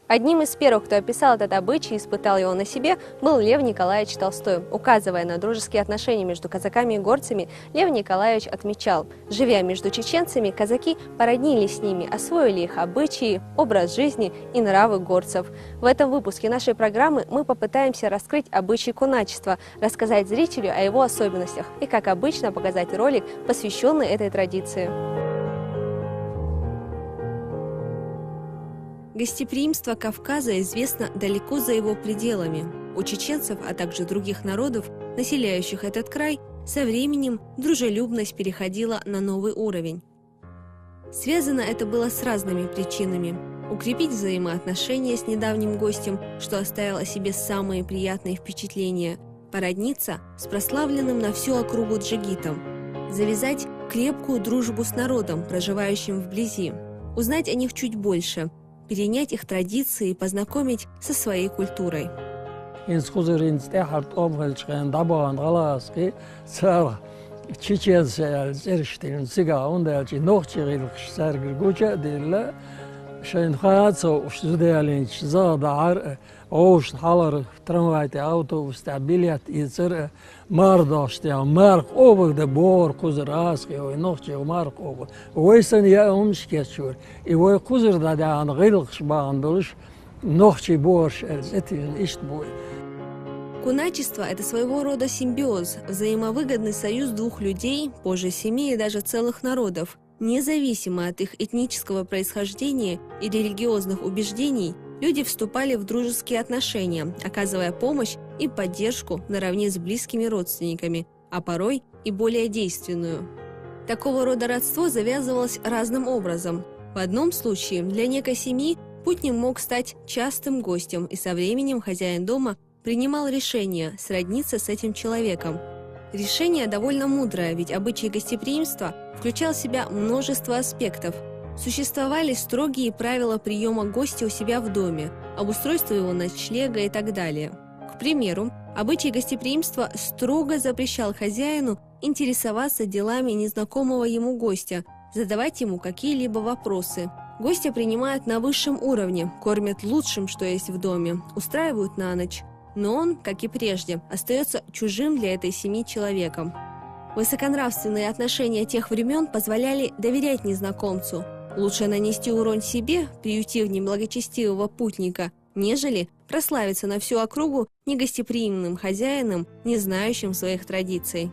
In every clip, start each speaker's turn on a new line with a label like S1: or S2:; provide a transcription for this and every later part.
S1: Одним из первых, кто описал этот обычай и испытал его на себе, был Лев Николаевич Толстой. Указывая на дружеские отношения между казаками и горцами, Лев Николаевич отмечал: живя между чеченцами, казаки породнились с ними, освоили их обычаи, образ жизни и нравы горцев. В этом выпуске нашей программы мы попытаемся раскрыть обычай куначества, рассказать зрителю о его особенностях и, как обычно, показать ролик, посвященный этой традиции. Гостеприимство Кавказа известно далеко за его пределами. У чеченцев, а также других народов, населяющих этот край, со временем дружелюбность переходила на новый уровень. Связано это было с разными причинами. Укрепить взаимоотношения с недавним гостем, что оставил о себе самые приятные впечатления, породниться с прославленным на всю округу джигитом, завязать крепкую дружбу с народом, проживающим вблизи, узнать о них чуть больше, перенять их традиции и познакомить со своей культурой.
S2: Oos haller tramway auto's biljart iets mardost ja mark over de boor kuzeraas ge nog je mark over weisen ja omsketchur I we kuzer da aan redelijk behandels nog je boor het is boy.
S1: Куначество – это своего рода симбиоз, взаимовыгодный союз двух людей, позже семей и даже целых народов. Независимо от их этнического происхождения и религиозных убеждений, люди вступали в дружеские отношения, оказывая помощь и поддержку наравне с близкими родственниками, а порой и более действенную. Такого рода родство завязывалось разным образом. В одном случае для некой семьи путник мог стать частым гостем, и со временем хозяин дома принимал решение сродниться с этим человеком. Решение довольно мудрое, ведь обычай гостеприимства включал в себя множество аспектов. Существовали строгие правила приема гостя у себя в доме, обустройства его ночлега и так далее. К примеру, обычай гостеприимства строго запрещал хозяину интересоваться делами незнакомого ему гостя, задавать ему какие-либо вопросы. Гостя принимают на высшем уровне, кормят лучшим, что есть в доме, устраивают на ночь. Но он, как и прежде, остается чужим для этой семьи человеком. Высоконравственные отношения тех времен позволяли доверять незнакомцу. Лучше нанести урон себе, приютив неблагочестивого путника, нежели прославиться на всю округу негостеприимным хозяином, не знающим своих традиций.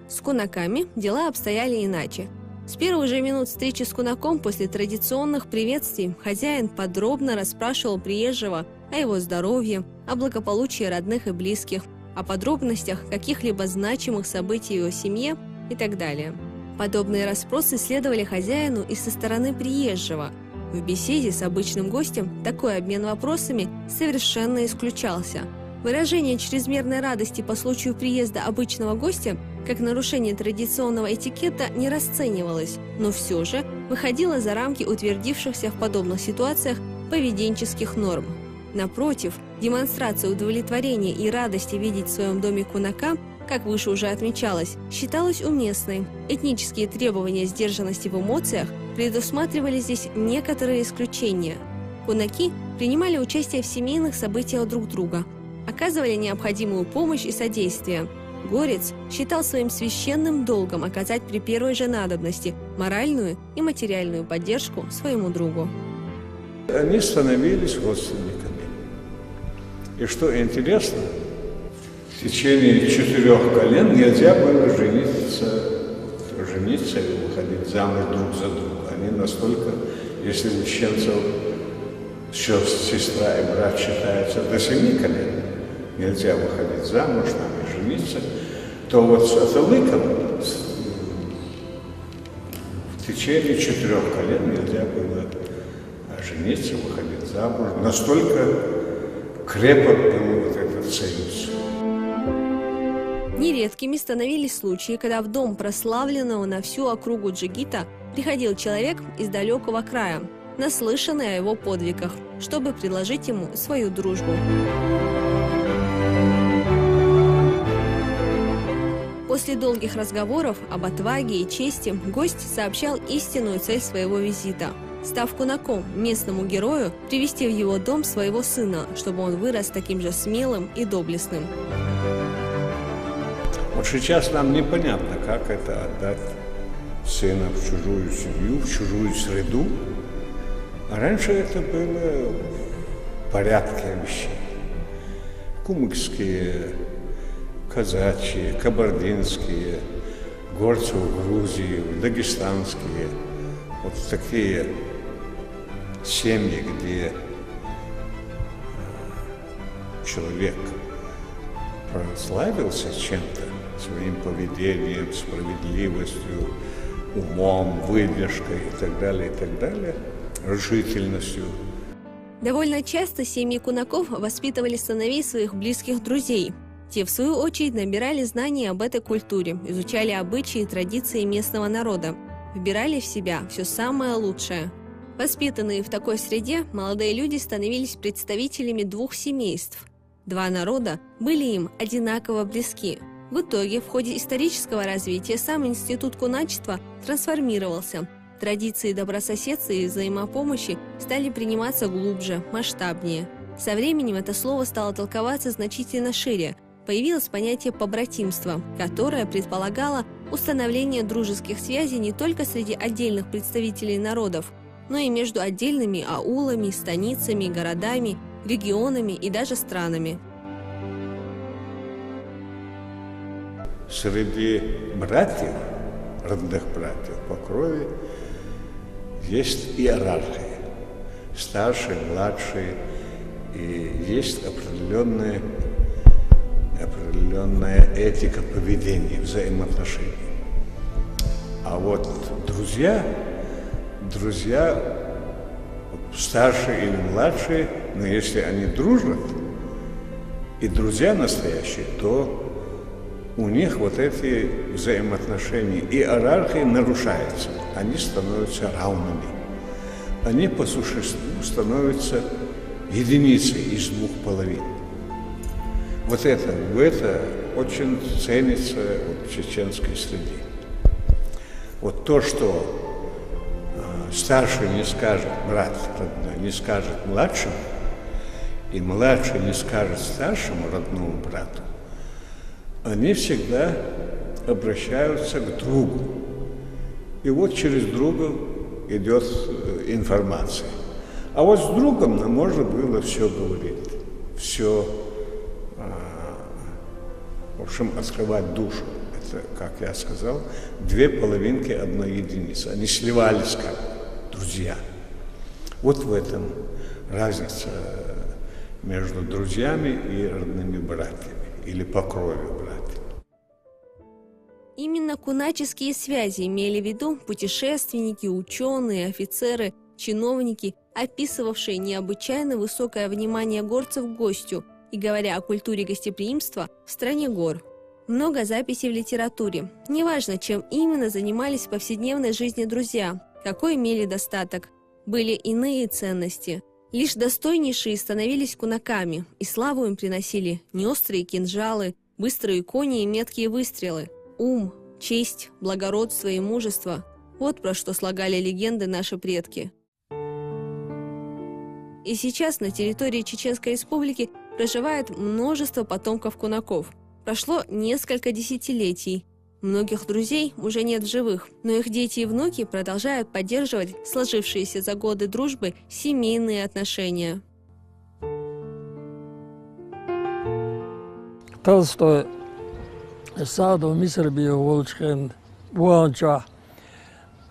S1: С кунаками дела обстояли иначе. С первых же минут встречи с кунаком после традиционных приветствий хозяин подробно расспрашивал приезжего о его здоровье, о благополучии родных и близких, о подробностях каких-либо значимых событий в его семье и так далее. Подобные расспросы следовали хозяину и со стороны приезжего. В беседе с обычным гостем такой обмен вопросами совершенно исключался. Выражение чрезмерной радости по случаю приезда обычного гостя как нарушение традиционного этикета не расценивалось, но все же выходило за рамки утвердившихся в подобных ситуациях поведенческих норм. Напротив, демонстрация удовлетворения и радости видеть в своем доме кунака, как выше уже отмечалось, считалась уместной. Этнические требования сдержанности в эмоциях предусматривали здесь некоторые исключения. Кунаки принимали участие в семейных событиях друг друга, оказывали необходимую помощь и содействие. Горец считал своим священным долгом оказать при первой же надобности моральную и материальную поддержку своему другу.
S3: Они становились родственниками. И что интересно, в течение 4 колен нельзя было жениться и выходить замуж друг за друга. Они настолько, если у чеченцев сестра и брат считаются до 7 колен, нельзя выходить замуж, там и жениться, то вот с аталыком в течение 4 колен нельзя было жениться, выходить замуж. Настолько крепок был вот этот союз.
S1: Нередкими становились случаи, когда в дом прославленного на всю округу джигита приходил человек из далекого края, наслышанный о его подвигах, чтобы предложить ему свою дружбу. После долгих разговоров об отваге и чести гость сообщал истинную цель своего визита. став кунаком местному герою, привести в его дом своего сына, чтобы он вырос таким же смелым и доблестным.
S3: Вот сейчас нам непонятно, как это отдать сына в чужую семью, в чужую среду. А раньше это было в порядке вещей. Кумыкские, казачьи, кабардинские, горцы в Грузии, дагестанские. Вот такие семьи, где человек прославился чем-то, своим поведением, справедливостью, умом, выдержкой и так далее, решительностью.
S1: Довольно часто семьи кунаков воспитывали сыновей своих близких друзей. Те, в свою очередь, набирали знания об этой культуре, изучали обычаи и традиции местного народа, вбирали в себя все самое лучшее. Воспитанные в такой среде, молодые люди становились представителями двух семейств. Два народа были им одинаково близки. В итоге, в ходе исторического развития сам институт куначества трансформировался. Традиции добрососедства и взаимопомощи стали приниматься глубже, масштабнее. Со временем это слово стало толковаться значительно шире. Появилось понятие побратимства, которое предполагало установление дружеских связей не только среди отдельных представителей народов, но и между отдельными аулами, станицами, городами, регионами и даже странами.
S3: Среди братьев, родных братьев по крови, есть иерархия. Старшие, младшие, и есть определенная этика поведения, взаимоотношений. А вот друзья, старшие или младшие, но если они дружат, и друзья настоящие, то у них вот эти взаимоотношения, иерархия нарушается. Они становятся равными. Они по существу становятся единицей из двух половин. Вот это очень ценится в чеченской среде. Вот то, что старший не скажет, брат родной, не скажет младшему, и младший не скажет старшему родному брату, они всегда обращаются к другу. И вот через друга идет информация. А вот с другом нам можно было все говорить, все, в общем, открывать душу. Это, как я сказал, две половинки одной единицы. Они сливались как друзья. Вот в этом разница между друзьями и родными братьями, или по крови братьями.
S1: Именно куначеские связи имели в виду путешественники, ученые, офицеры, чиновники, описывавшие необычайно высокое внимание горцев к гостю и говоря о культуре гостеприимства в стране гор. Много записей в литературе. Неважно, чем именно занимались в повседневной жизни друзья, какой имели достаток, были иные ценности. Лишь достойнейшие становились кунаками, и славу им приносили не острые кинжалы, быстрые кони и меткие выстрелы. Ум, честь, благородство и мужество – вот про что слагали легенды наши предки. И сейчас на территории Чеченской Республики проживает множество потомков кунаков. Прошло несколько десятилетий. Многих друзей уже нет в живых, но их дети и внуки продолжают поддерживать сложившиеся за годы дружбы семейные отношения.
S2: Толстой саду Миср бию волчкен буанча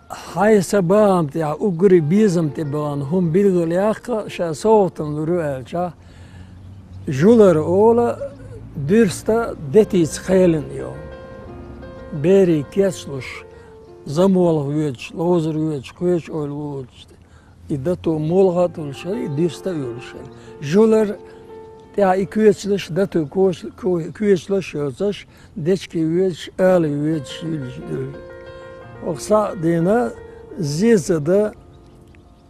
S2: хай сабам тя угри бизам те бан хум билгуляка ша соутам руэлча жулар ола дürsta детиц хелен йо бери кеслуш замолг веч лозер веч кеч ойл веч и дато молгат улшай дürsta улшай жулар ja, ik weet dus dat ik weet dus dat ik weet alle weet ook sa dina zizde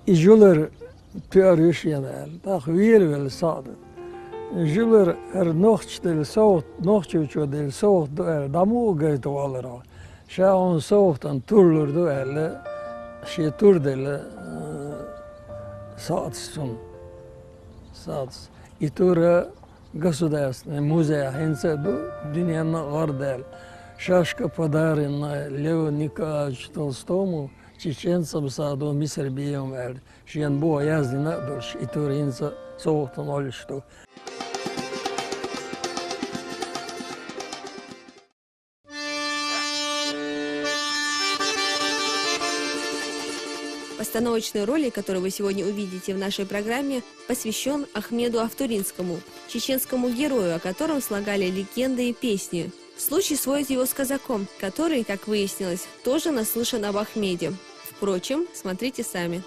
S2: ijuler teorisch yanel da wel saad ijuler nog stel soort nog del soort damu gaat walra sha on soort an turlur do elle she turdel соответственно. И тура государственный музей Хенцеду, Дуньяна Гордель, шашка подарена Леву Николаевичу Толстому, чеченцам саду Миср бием эль. Шиен бо яздина дольш, и тура инца соотан олишту.
S1: Постановочный ролик, который вы сегодня увидите в нашей программе, посвящен Ахмеду Автуринскому, чеченскому герою, о котором слагали легенды и песни. Случай сводит его с казаком, который, как выяснилось, тоже наслышан об Ахмеде. Впрочем, смотрите сами.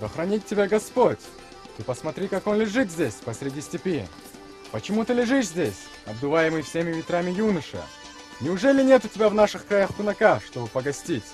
S4: Да хранит тебя Господь! Ты посмотри, как он лежит здесь, посреди степи. Почему ты лежишь здесь, обдуваемый всеми ветрами юноша? Неужели нет у тебя в наших краях кунака, чтобы погостить?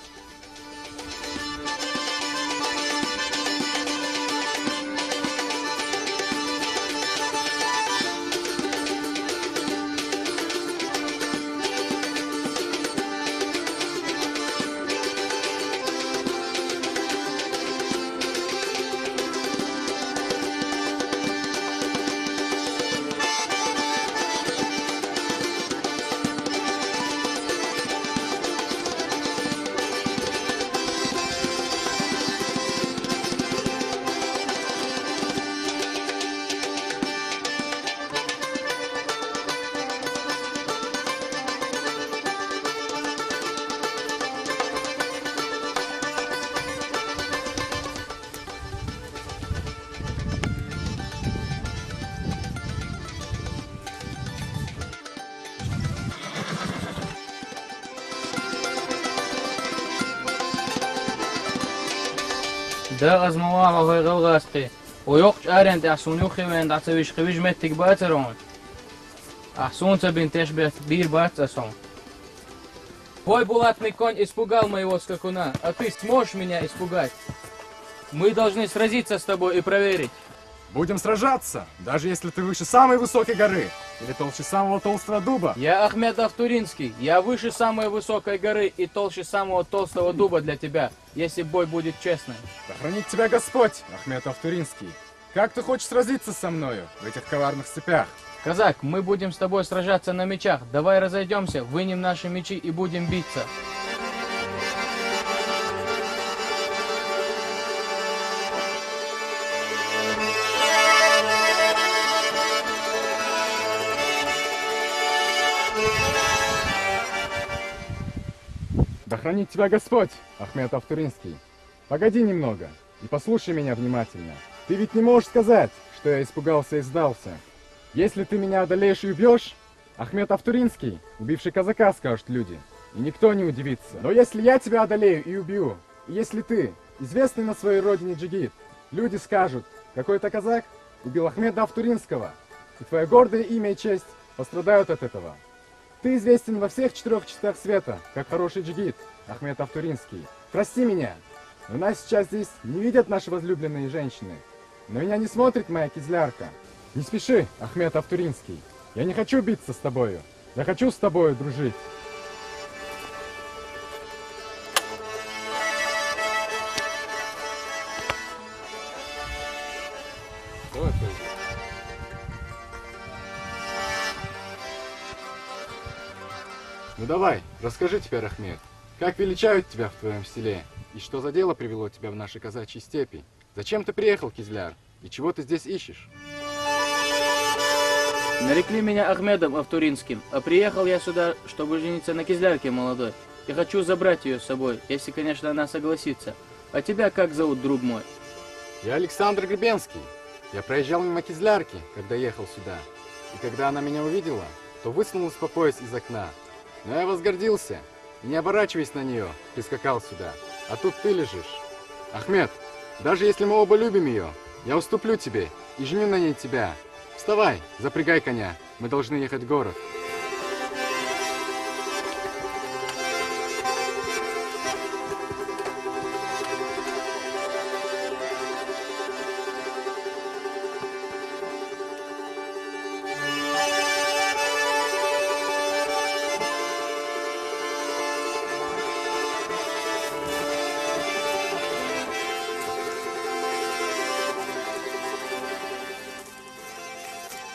S5: ده از موارا و غلغاستی و یوقش آرند احسون یوخی و اند عصبیش خویش متک باترون احسون تبين تشبه бир бацасом. Твой булатный конь испугал моего скакуна, а ты сможешь меня испугать? Мы должны сразиться с тобой и проверить.
S4: Будем сражаться, даже если ты выше самой высокой горы или толще самого толстого дуба.
S5: Я Ахмед Автуринский, я выше самой высокой горы и толще самого толстого дуба для тебя, если бой будет честным.
S4: Да хранит тебя Господь, Ахмед Автуринский. Как ты хочешь сразиться со мною в этих коварных цепях?
S5: Казак, мы будем с тобой сражаться на мечах. Давай разойдемся, вынем наши мечи и будем биться.
S4: Да хранит тебя Господь, Ахмед Автуринский. Погоди немного и послушай меня внимательно. Ты ведь не можешь сказать, что я испугался и сдался. Если ты меня одолеешь и убьешь, Ахмед Автуринский, убивший казака, скажут люди. И никто не удивится. Но если я тебя одолею и убью, и если ты, известный на своей родине джигит, люди скажут, какой-то казак убил Ахмеда Автуринского, и твое гордое имя и честь пострадают от этого. Ты известен во всех 4 частях света, как хороший джигит, Ахмед Автуринский. Прости меня, но нас сейчас здесь не видят наши возлюбленные женщины. На меня не смотрит моя кизлярка. Не спеши, Ахмед Автуринский. Я не хочу биться с тобою. Я хочу с тобою дружить. Что это? Ну давай, расскажи теперь, Ахмед, как величают тебя в твоем селе? И что за дело привело тебя в наши казачьи степи? Зачем ты приехал, кизляр? И чего ты здесь ищешь?
S5: Нарекли меня Ахмедом Автуринским, а приехал я сюда, чтобы жениться на кизлярке молодой. И хочу забрать ее с собой, если, конечно, она согласится. А тебя как зовут, друг мой?
S4: Я Александр Гребенский. Я проезжал мимо кизлярки, когда ехал сюда. И когда она меня увидела, то высунулась по пояс из окна. Но я возгордился и, не оборачиваясь на нее, прискакал сюда. А тут ты лежишь. Ахмед, даже если мы оба любим ее, я уступлю тебе и женю на ней тебя. Вставай, запрягай коня, мы должны ехать в город.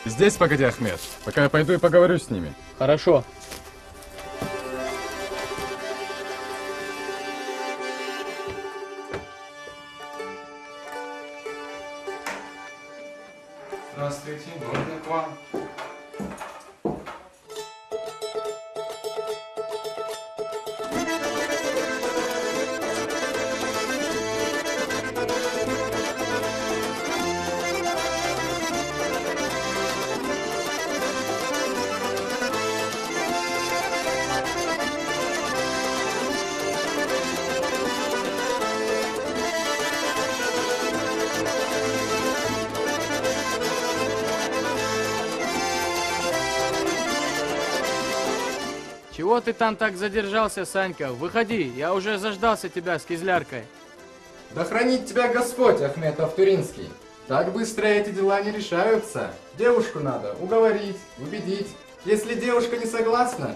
S4: Здесь погоди, Ахмед, пока я пойду и поговорю с ними.
S5: Хорошо.
S4: Здравствуйте, можно к вам?
S5: Чего ты там так задержался, Санька? Выходи, я уже заждался тебя с кизляркой.
S4: Да хранит тебя Господь, Ахмед Автуринский. Так быстро эти дела не решаются. Девушку надо уговорить, убедить. Если девушка не согласна,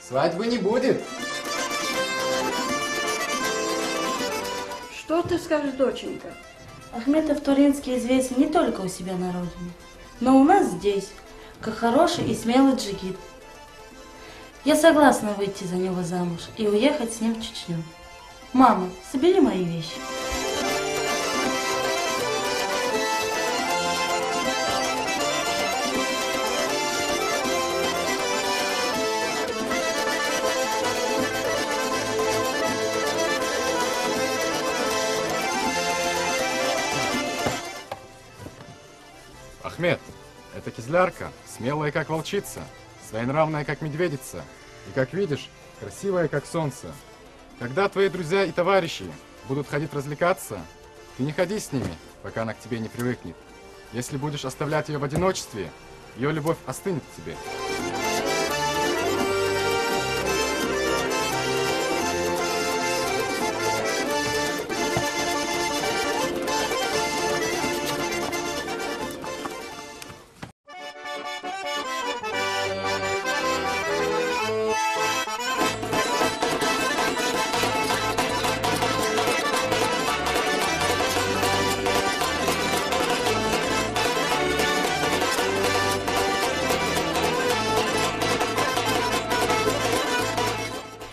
S4: свадьбы не будет.
S6: Что ты скажешь, доченька? Ахмед Автуринский известен не только у себя на родине, но у нас здесь, как хороший и смелый джигит. Я согласна выйти за него замуж и уехать с ним в Чечню. Мама, собери мои вещи.
S4: Ахмед, это кизлярка, смелая как волчица, своенравная как медведица, и, как видишь, красивая как солнце. Когда твои друзья и товарищи будут ходить развлекаться, ты не ходи с ними, пока она к тебе не привыкнет. Если будешь оставлять ее в одиночестве, ее любовь остынет к тебе.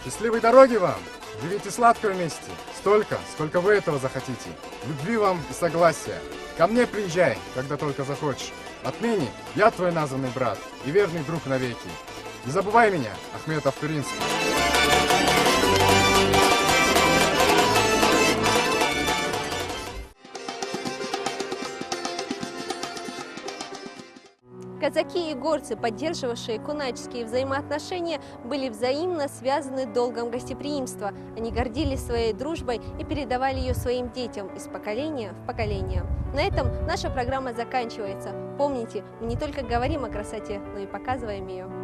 S4: Счастливой дороги вам! Живите сладко вместе, столько, сколько вы этого захотите. Любви вам и согласия. Ко мне приезжай, когда только захочешь. Отныне я твой названный брат и верный друг навеки. Не забывай меня, Ахмед Автуринский.
S1: Казаки и горцы, поддерживавшие куначеские взаимоотношения, были взаимно связаны долгом гостеприимства. Они гордились своей дружбой и передавали ее своим детям из поколения в поколение. На этом наша программа заканчивается. Помните, мы не только говорим о красоте, но и показываем ее.